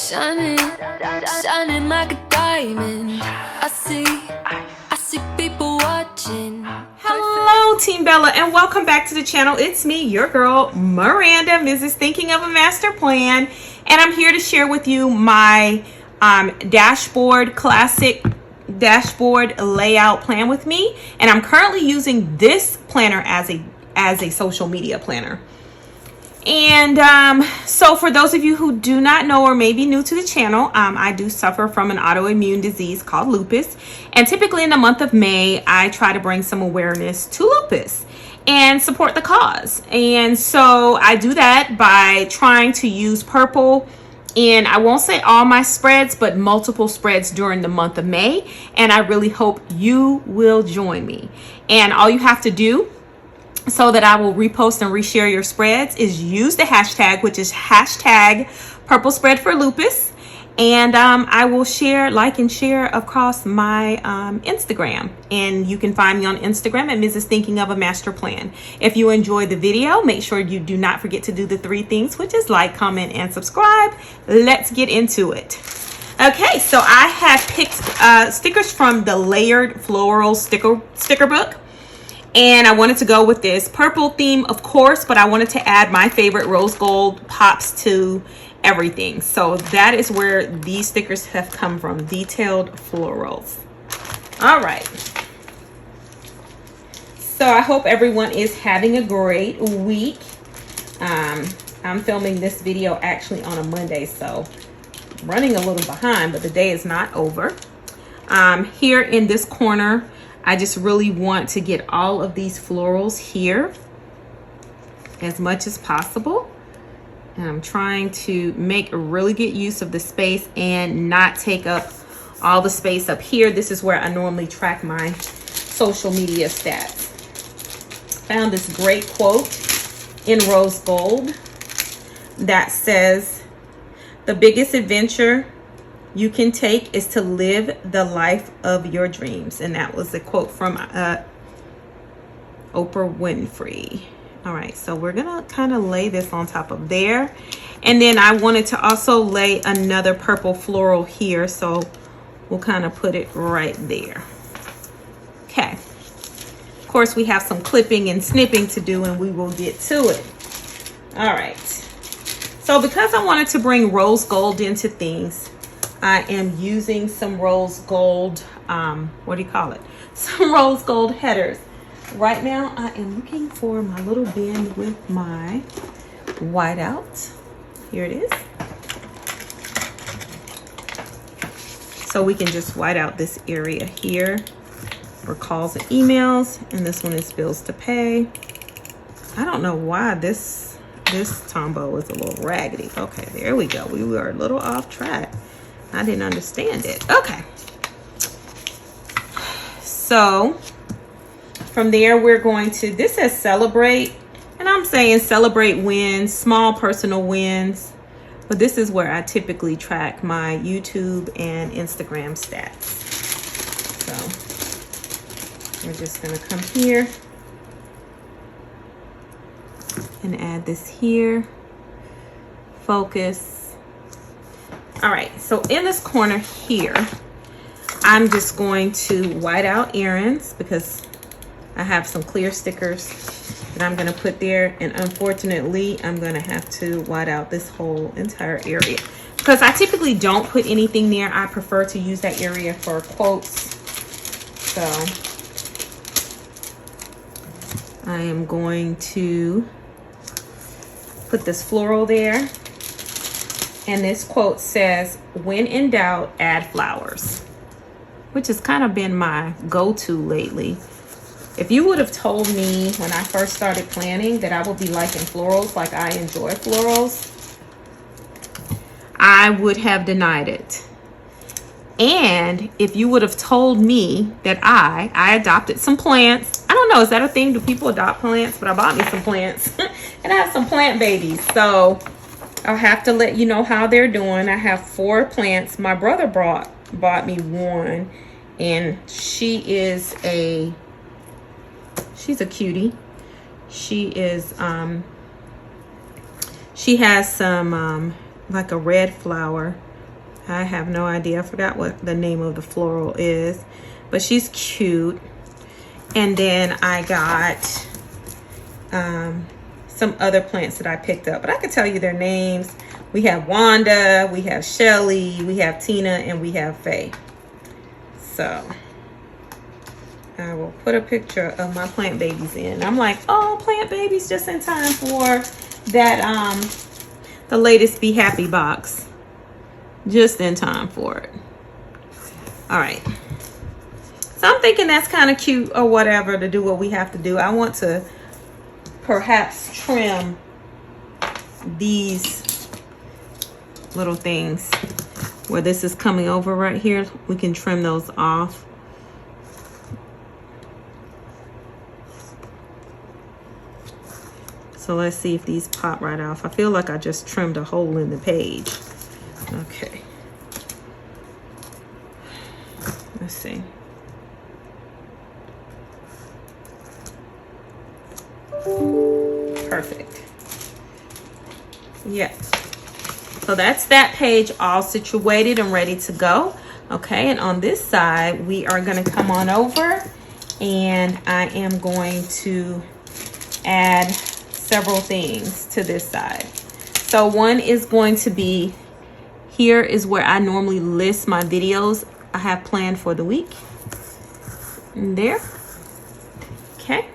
Shining, shining like a diamond. I see people watching. Hello, Team Bella, and welcome back to the channel. It's me, your girl, Miranda, Mrs. Thinking of a Master Plan, and I'm here to share with you my classic dashboard layout plan with me. And I'm currently using this planner as a social media planner. And so for those of you who do not know or may be new to the channel, I do suffer from an autoimmune disease called lupus. And typically in the month of May, I try to bring some awareness to lupus and support the cause. And so I do that by trying to use purple in, I won't say all my spreads, but multiple spreads during the month of May. And I really hope you will join me. And all you have to do so that I will repost and reshare your spreads is use the hashtag, which is hashtag purple spread for lupus. And I will share, like, and share across my Instagram. And you can find me on Instagram at Mrs. Thinking of a Master Plan. If you enjoyed the video, make sure you do not forget to do the 3 things, which is like, comment, and subscribe. Let's get into it. Okay, so I have picked stickers from the Layered Florals sticker book. And I wanted to go with this purple theme, of course, but I wanted to add my favorite rose gold pops to everything. So that is where these stickers have come from, Detailed Florals. All right. So I hope everyone is having a great week. I'm filming this video actually on a Monday, so I'm running a little behind, but the day is not over. Here in this corner, I just really want to get all of these florals here as much as possible. And I'm trying to make a really good use of the space and not take up all the space up here. This is where I normally track my social media stats. Found this great quote in rose gold that says, "The biggest adventure you can take is to live the life of your dreams." And that was a quote from Oprah Winfrey. All right, so we're gonna kind of lay this on top of there. And then I wanted to also lay another purple floral here, so we'll kind of put it right there. Okay. Of course, we have some clipping and snipping to do, and we will get to it. All right. So because I wanted to bring rose gold into things, I am using some rose gold, what do you call it? Some rose gold headers. Right now, I am looking for my little bin with my whiteout. Here it is. So we can just white out this area here for calls and emails. And this one is bills to pay. I don't know why this tombow is a little raggedy. Okay, there we go. We were a little off track. I didn't understand it. Okay. So from there, we're going to, this says celebrate. And I'm saying celebrate wins, small personal wins. But this is where I typically track my YouTube and Instagram stats. So we're just going to come here and add this here. Focus. All right, so in this corner here, I'm just going to white out errands because I have some clear stickers that I'm going to put there. And unfortunately, I'm going to have to white out this whole entire area because I typically don't put anything there. I prefer to use that area for quotes. So I am going to put this floral there. And this quote says, "When in doubt, add flowers," which has kind of been my go-to lately. If you would have told me when I first started planning that I would be liking florals like I enjoy florals, I would have denied it. And if you would have told me that I adopted some plants, I don't know, is that a thing? Do people adopt plants? But I bought me some plants and I have some plant babies. So I'll have to let you know how they're doing. I have 4 plants. My brother bought me one, and she's a cutie. She is she has some like a red flower I have no idea. I forgot what the name of the floral is, but she's cute. And then I got some other plants that I picked up, but I could tell you their names. We have Wanda, we have Shelly, we have Tina, and we have Faye. So I will put a picture of my plant babies in. I'm like, oh, plant babies, just in time for that the latest Be Happy box. Just in time for it. All right. So I'm thinking that's kind of cute or whatever to do what we have to do. I want to perhaps trim these little things where this is coming over right here. We can trim those off. So let's see if these pop right off. I feel like I just trimmed a hole in the page. Okay. Let's see. Perfect. Yeah. So that's that page all situated and ready to go. Okay, and on this side, we are going to come on over and I am going to add several things to this side. So one is going to be, here is where I normally list my videos I have planned for the week. And there. Okay.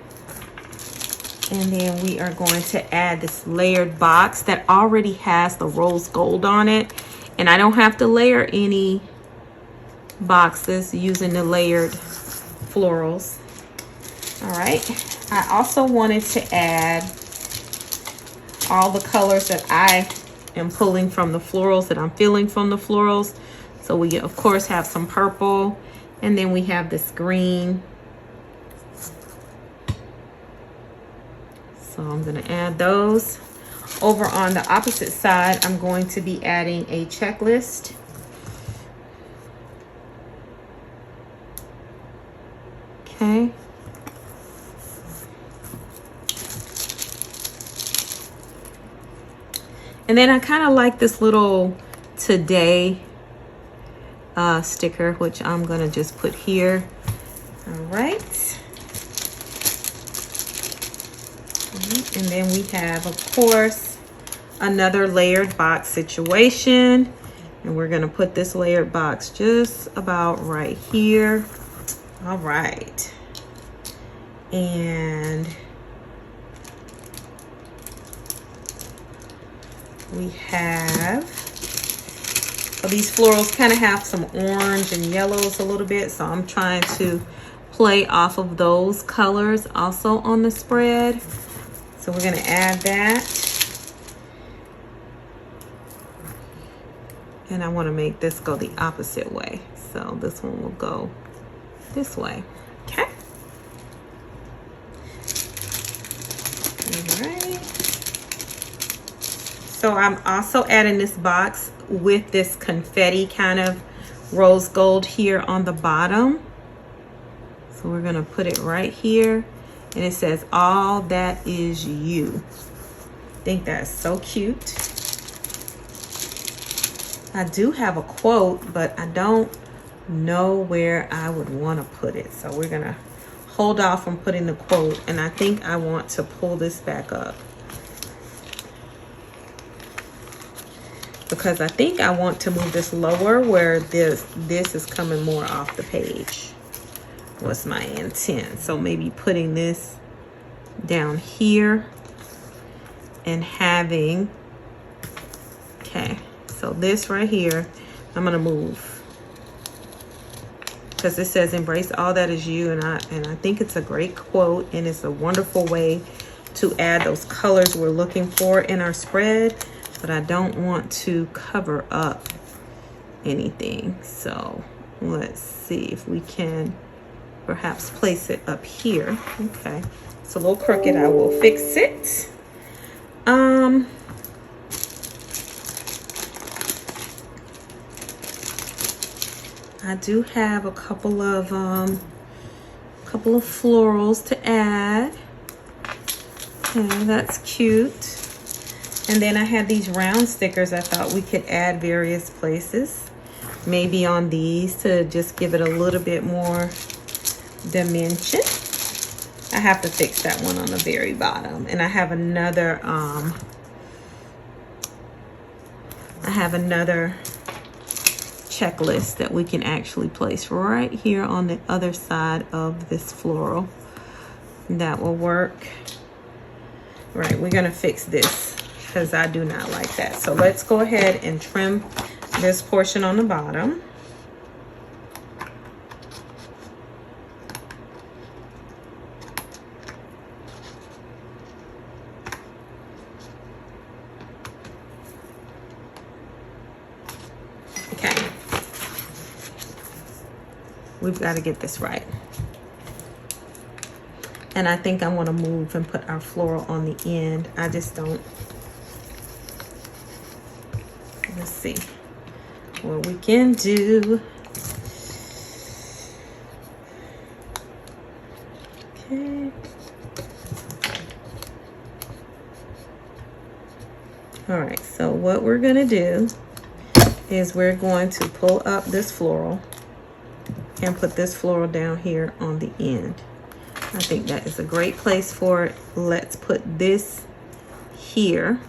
And then we are going to add this layered box that already has the rose gold on it. And I don't have to layer any boxes using the layered florals. All right. I also wanted to add all the colors that I am pulling from the florals, that I'm feeling from the florals. So we of course have some purple, and then we have this green. So I'm going to add those. Over on the opposite side, I'm going to be adding a checklist. Okay. And then I kind of like this little today sticker, which I'm going to just put here. All right. And then we have, of course, another layered box situation. And we're going to put this layered box just about right here. All right. And we have, so these florals kind of have some orange and yellows a little bit. So I'm trying to play off of those colors also on the spread. So we're going to add that. And I want to make this go the opposite way. So this one will go this way. Okay. All right. So I'm also adding this box with this confetti kind of rose gold here on the bottom. So we're going to put it right here. And it says, all that is you. I think that's so cute. I do have a quote, but I don't know where I would want to put it. So we're going to hold off from putting the quote. And I think I want to pull this back up, because I think I want to move this lower where this is coming more off the page. Was my intent. So maybe putting this down here and having, okay, so this right here, I'm gonna move because it says embrace all that is you, and I think it's a great quote, and it's a wonderful way to add those colors we're looking for in our spread, but I don't want to cover up anything. So let's see if we can perhaps place it up here. Okay, it's a little crooked. I will fix it. I do have a couple of florals to add. Okay, that's cute. And then I had these round stickers I thought we could add various places. maybe on these to just give it a little bit more dimension. I have to fix that one on the very bottom. And I have another checklist that we can actually place right here on the other side of this floral. That will work. Right, we're gonna fix this because I do not like that. So let's go ahead and trim this portion on the bottom. Okay. We've got to get this right. And I think I want to move and put our floral on the end. I just don't. Let's see what we can do. Okay. All right, so what we're going to do is we're going to pull up this floral and put this floral down here on the end. I think that is a great place for it. Let's put this here.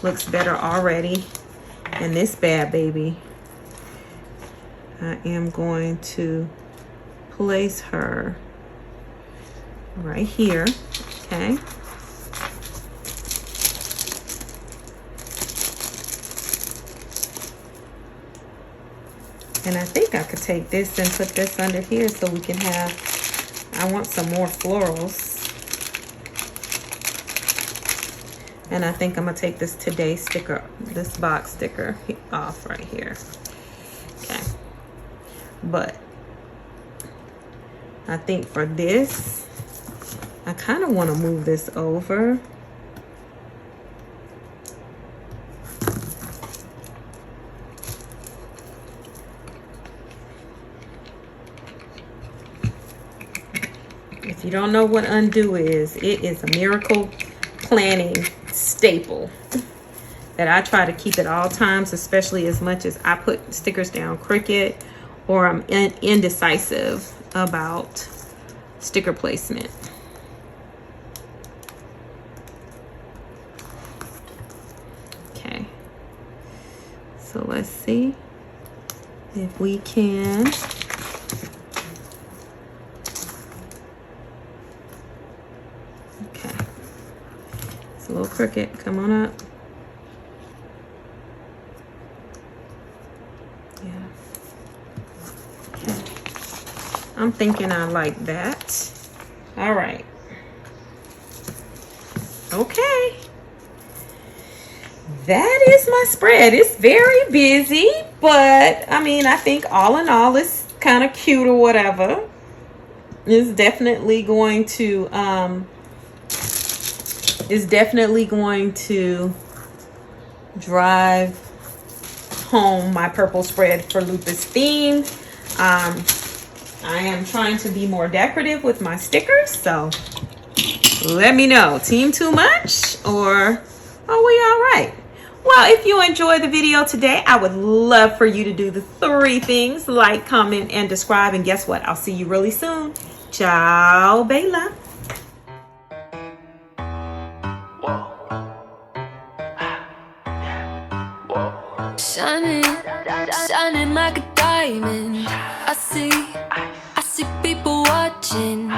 Looks better already. And this bad baby, I am going to place her right here, okay? And I think I could take this and put this under here so we can have, I want some more florals. And I think I'm gonna take this today sticker, this box sticker off right here. Okay. But I think for this, I kind of want to move this over. If you don't know what undo is, it is a miracle planning staple that I try to keep at all times, especially as much as I put stickers down crooked or I'm indecisive about sticker placement. Okay, so let's see if we can a little crooked. Come on up. Yeah. Okay. I'm thinking I like that. All right. Okay. That is my spread. It's very busy, but I mean, I think all in all, it's kind of cute or whatever. It's definitely going to drive home my purple spread for lupus theme. I am trying to be more decorative with my stickers, so let me know. Team too much or are we all right? Well, if you enjoyed the video today, I would love for you to do the 3 things: like, comment, and subscribe. And guess what? I'll see you really soon. Ciao, Bella. Shining, shining like a diamond. I see people watching.